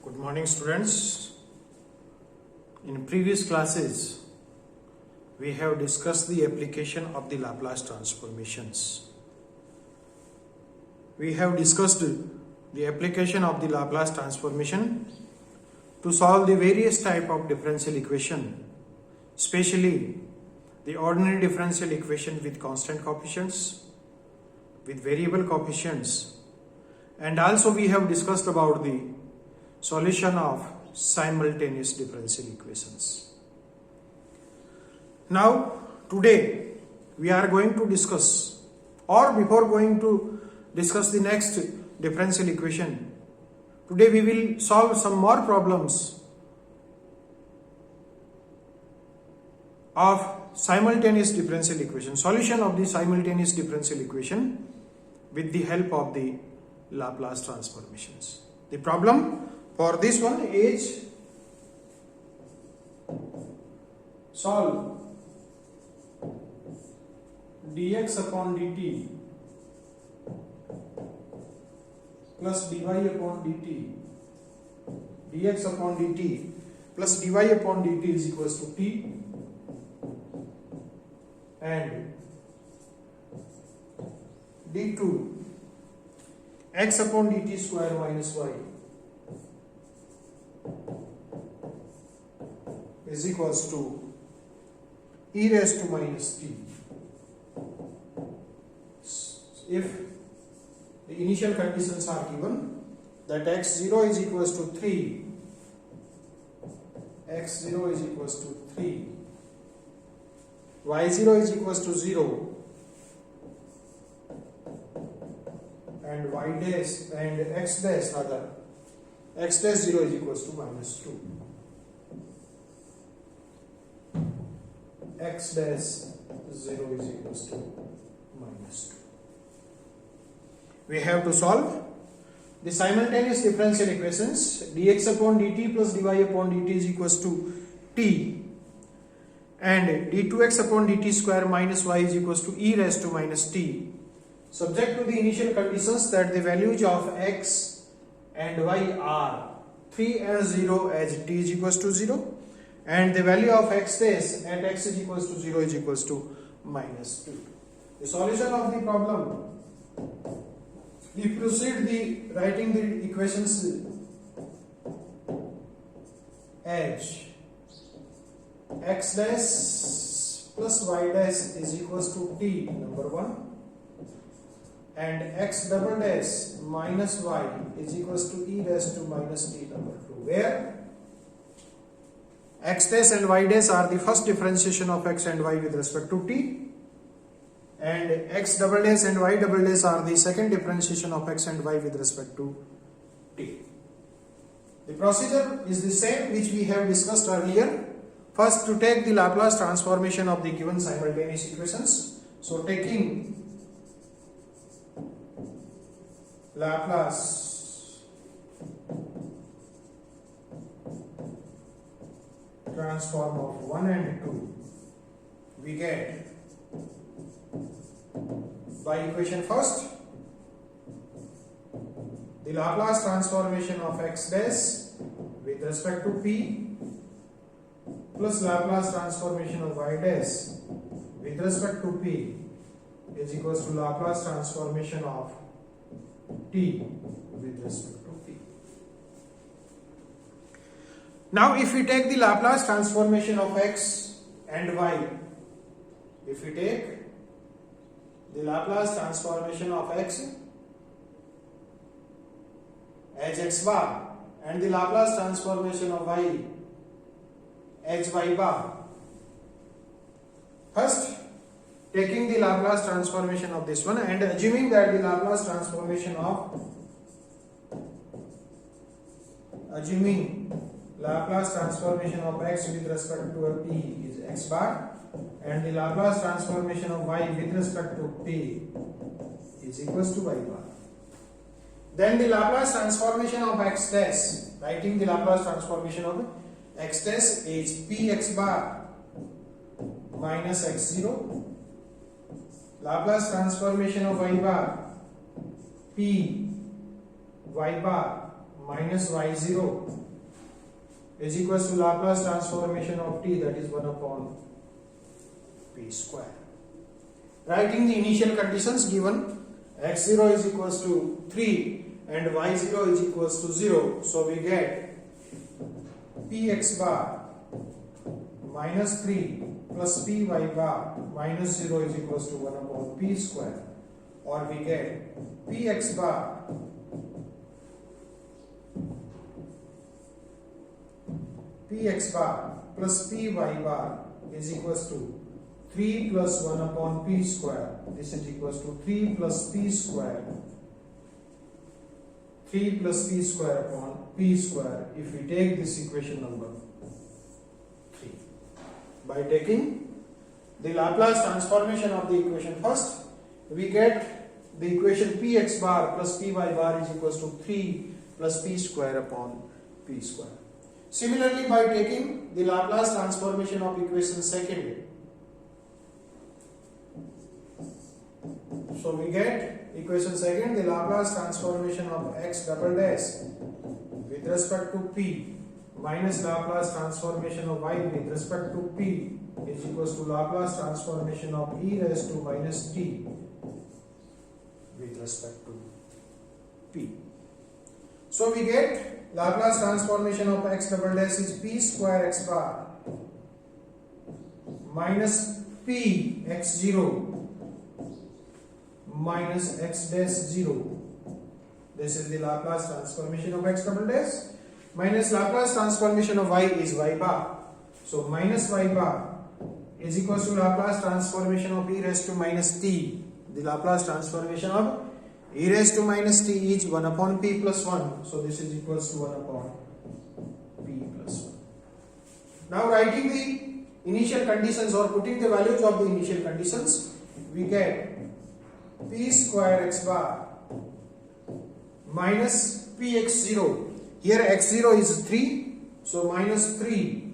Good morning, students. In previous classes, we have discussed the application of the Laplace transformations. We have discussed the application of the Laplace transformation to solve the various type of differential equation, especially the ordinary differential equation with constant coefficients, with variable coefficients, and also we have discussed about the solution of simultaneous differential equations. Now, today we are going to discuss, or before going to discuss the next differential equation, today we will solve some more problems of simultaneous differential equation, solution of the simultaneous differential equation with the help of the Laplace transformations. The problem for this one is solve dx upon dt plus dy upon dt, dx upon dt plus dy upon dt is equals to t, and d2 x upon dt square minus y is equals to e raised to minus t. If the initial conditions are given, that x0 is equals to 3, x0 is equals to 3, y0 is equals to 0, and y dash and x dash rather, x dash 0 is equals to minus 2. X dash 0 is equals to minus 2. We have to solve the simultaneous differential equations dx upon dt plus dy upon dt is equals to t, and d2x upon dt square minus y is equals to e raised to minus t, subject to the initial conditions that the values of x and y are 3 and 0 as t is equals to 0, and the value of x dash at x is equals to 0 is equals to minus 2. The solution of the problem, we proceed the writing the equations as x dash plus y dash is equals to t, number 1, and x double dash minus y is equals to e raised to minus t, number 2, where x dash and y dash are the first differentiation of x and y with respect to t, and x double dash and y double dash are the second differentiation of x and y with respect to t. The procedure is the same which we have discussed earlier. First, to take the Laplace transformation of the given simultaneous equations. So, taking Laplace transform of 1 and 2, we get by equation first the Laplace transformation of x dash with respect to p plus Laplace transformation of y dash with respect to p is equals to Laplace transformation of t with respect to p. Now, if we take the Laplace transformation of x and y, if we take the Laplace transformation of x as x bar and the Laplace transformation of y as y bar, first taking the Laplace transformation of this one and assuming that the Laplace transformation of x with respect to a p is x bar, and the Laplace transformation of y with respect to p is equals to y bar. Then the Laplace transformation of x dash, writing the Laplace transformation of x dash is p x bar minus x0, Laplace transformation of y bar p y bar minus y0 is equals to Laplace transformation of t, that is 1 upon p square. Writing the initial conditions given, x0 is equals to 3 and y0 is equals to 0. So we get px bar minus 3 plus py bar minus 0 is equals to 1 upon p square, or we get px bar plus py bar is equals to 3 plus 1 upon p square. This is equals to 3 plus p square. 3 plus p square upon p square if we take this equation number 3. By taking the Laplace transformation of the equation first, we get the equation px bar plus py bar is equals to 3 plus p square upon p square. Similarly, by taking the Laplace transformation of equation second, so we get equation second, the Laplace transformation of x double dash with respect to p minus Laplace transformation of y with respect to p is equals to Laplace transformation of e raised to minus t with respect to p. So we get Laplace transformation of x double dash is p square x bar minus p x0 minus x dash 0. This is the Laplace transformation of x double dash minus Laplace transformation of y is y bar. So minus y bar is equals to Laplace transformation of e raised to minus t. The Laplace transformation of e raised to minus t is 1 upon p plus 1. So this is equals to 1 upon p plus 1. Now writing the initial conditions or putting the values of the initial conditions, we get p square x bar minus px0. Here x0 is 3, so minus 3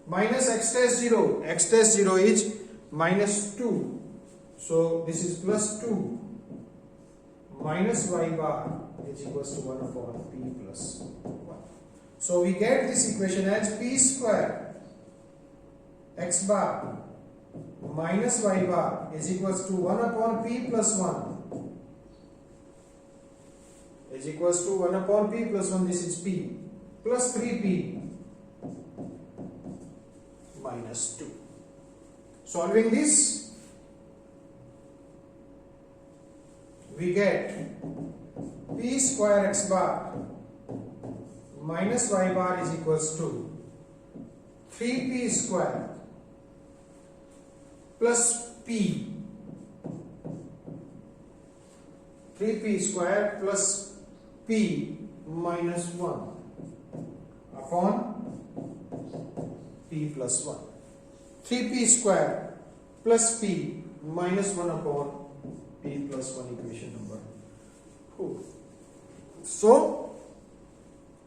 minus x dash 0. X dash 0 is minus 2, so this is plus 2 minus y bar is equals to 1 upon p plus 1. So we get this equation as p square x bar minus y bar is equals to 1 upon p plus 1 is equals to 1 upon p plus 1, this is p, plus 3p minus 2. Solving this, we get p square x bar minus y bar is equals to 3p square plus p, 3p square plus p minus 1 upon p plus 1. 3p square plus p minus 1 upon p plus 1, equation number 4. So,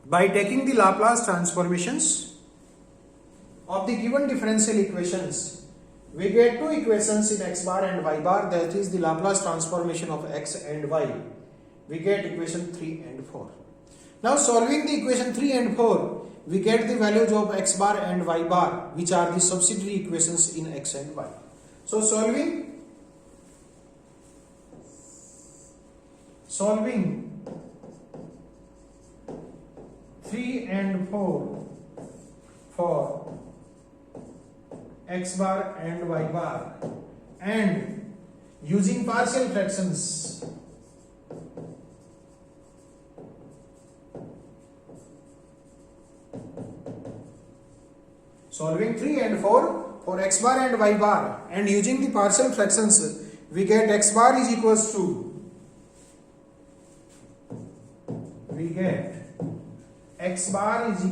by taking the Laplace transformations of the given differential equations, we get two equations in x bar and y bar, that is the Laplace transformation of x and y. We get equation 3 and 4. Now solving the equation 3 and 4, we get the values of x bar and y bar, which are the subsidiary equations in x and y. So solving 3 and 4 for x bar and y bar, and using partial fractions, solving 3 and 4 for x bar and y bar and using the partial fractions, we get x bar is equals to, x bar is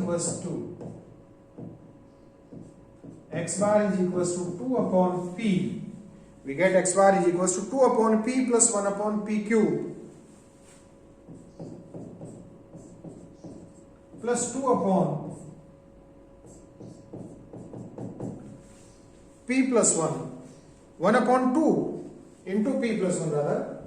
equals to 2 upon p. We get x bar is equals to 2 upon p plus 1 upon p cube plus 2 upon p plus 1 upon 2 into p plus 1 rather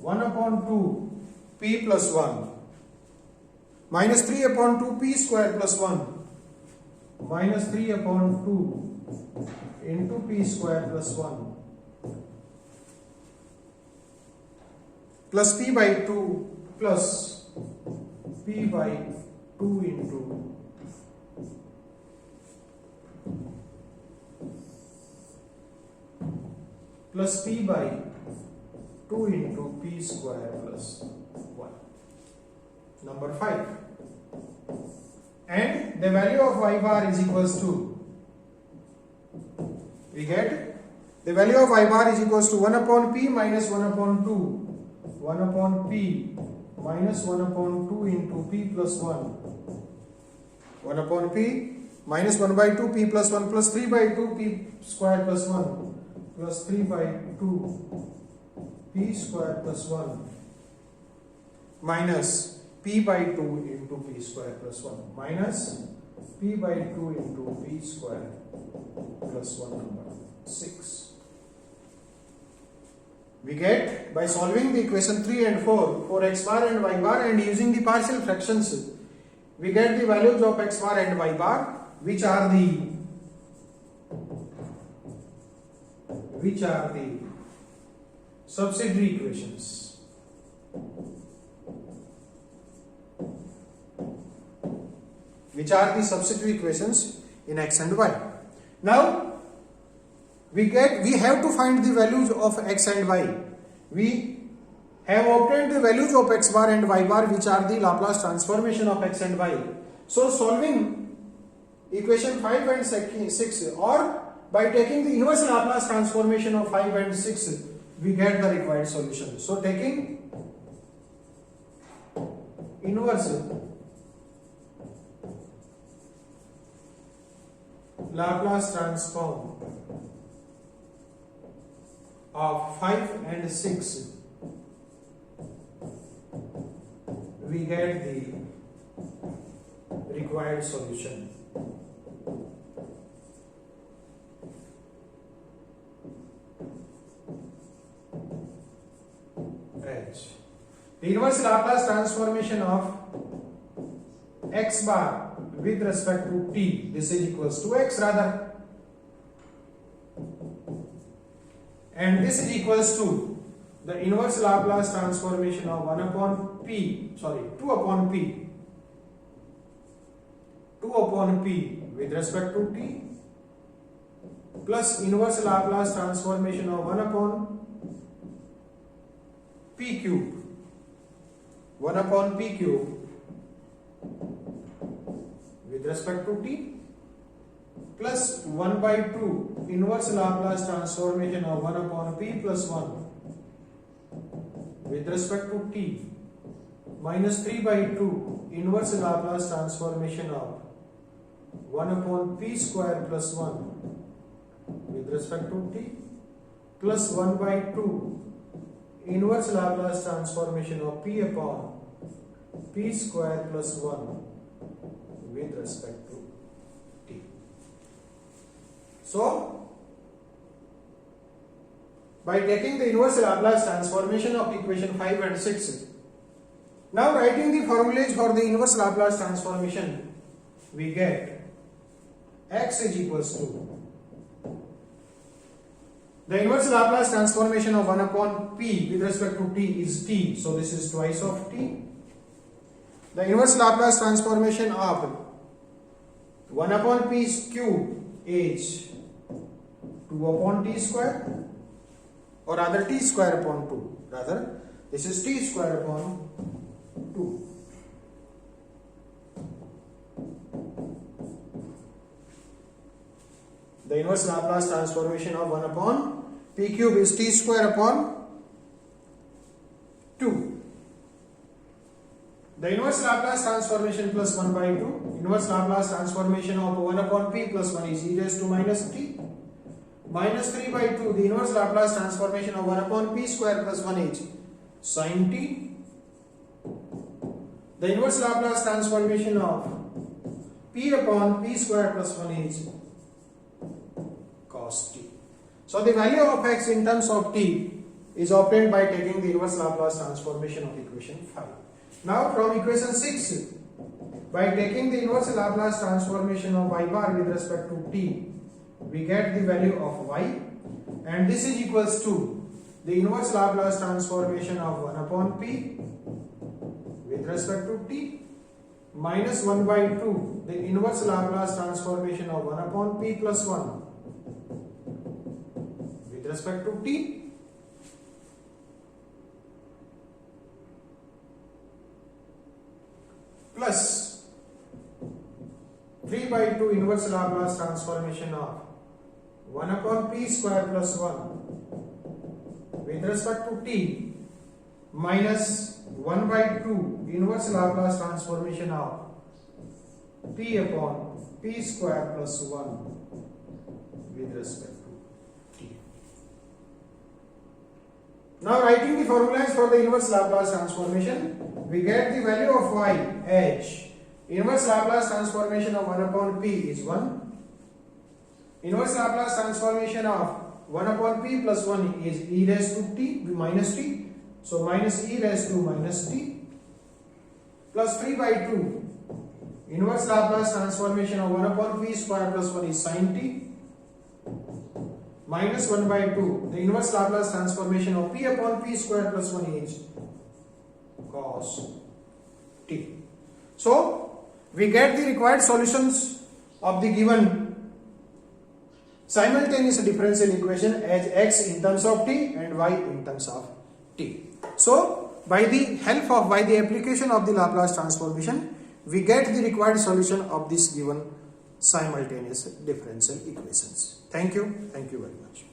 1 upon 2 p plus 1 minus 3 upon 2 p square plus 1 minus 3 upon 2 into p square plus 1 plus p by 2 plus p by 2 into plus p by 2 into p square plus 1. Number 5. And the value of y bar is equals to, we get the value of y bar is equals to 1 upon p minus 1 upon 2, 1 upon p minus 1 upon 2 into p plus 1, 1 upon p minus 1 by 2 p plus 1 plus 3 by 2 p square plus 1 plus 3 by 2 p square plus 1 minus p by 2 into p square plus 1 minus p by 2 into p square plus 1. Number 6. We get, by solving the equation 3 and 4 for x bar and y bar and using the partial fractions, we get the values of x bar and y bar, which are the subsidiary equations. Which are the subsidiary equations in x and y. Now we have to find the values of x and y. We have obtained the values of x bar and y bar, which are the Laplace transformation of x and y. So solving equation 5 and 6, or by taking the inverse Laplace transformation of 5 and 6, we get the required solution. So taking inverse Laplace transform of 5 and 6, we get the required solution. H. The inverse Laplace transformation of x bar with respect to t, this is equals to x rather, and this is equals to the inverse Laplace transformation of 2 upon p with respect to t plus inverse Laplace transformation of 1 upon p cube with respect to t plus 1 by 2 inverse Laplace transformation of 1 upon p plus 1 with respect to t minus 3 by 2 inverse Laplace transformation of 1 upon p square plus 1 with respect to t plus 1 by 2 inverse Laplace transformation of p upon p square plus 1 with respect to t. So, by taking the inverse Laplace transformation of equation 5 and 6, now writing the formulas for the inverse Laplace transformation, we get x is equals to the inverse Laplace transformation of 1 upon p with respect to t is t, so this is twice of t. The inverse Laplace transformation of 1 upon p cube is 2 upon t square, or rather t square upon 2, rather this is t square upon 2. The inverse Laplace transformation of 1 upon p cube is t square upon 2. The inverse Laplace transformation plus 1 by 2, inverse Laplace transformation of 1 upon p plus 1 is e raised to minus t, minus 3 by 2, the inverse Laplace transformation of 1 upon p square plus 1 is sin t. The inverse Laplace transformation of p upon p square plus 1 is cos t. So the value of x in terms of t is obtained by taking the inverse Laplace transformation of equation 5. Now from equation 6, by taking the inverse Laplace transformation of y bar with respect to t, we get the value of y, and this is equals to the inverse Laplace transformation of 1 upon p with respect to t minus 1 by 2 the inverse Laplace transformation of 1 upon p plus 1 with respect to t plus 3 by 2 inverse Laplace transformation of 1 upon p square plus 1 with respect to t minus 1 by 2 inverse Laplace transformation of p upon p square plus 1 with respect to t. Now writing the formulas for the inverse Laplace transformation, we get the value of y as inverse Laplace transformation of 1 upon p is 1. Inverse Laplace transformation of 1 upon p plus 1 is e raised to t minus t. So minus e raised to minus t plus 3 by 2 inverse Laplace transformation of 1 upon p square plus 1 is sin t minus 1 by 2 the inverse Laplace transformation of p upon p square plus 1 is cos t. So we get the required solutions of the given simultaneous differential equation as x in terms of t and y in terms of t. So by the application of the Laplace transformation, we get the required solution of this given simultaneous differential equations. Thank you very much.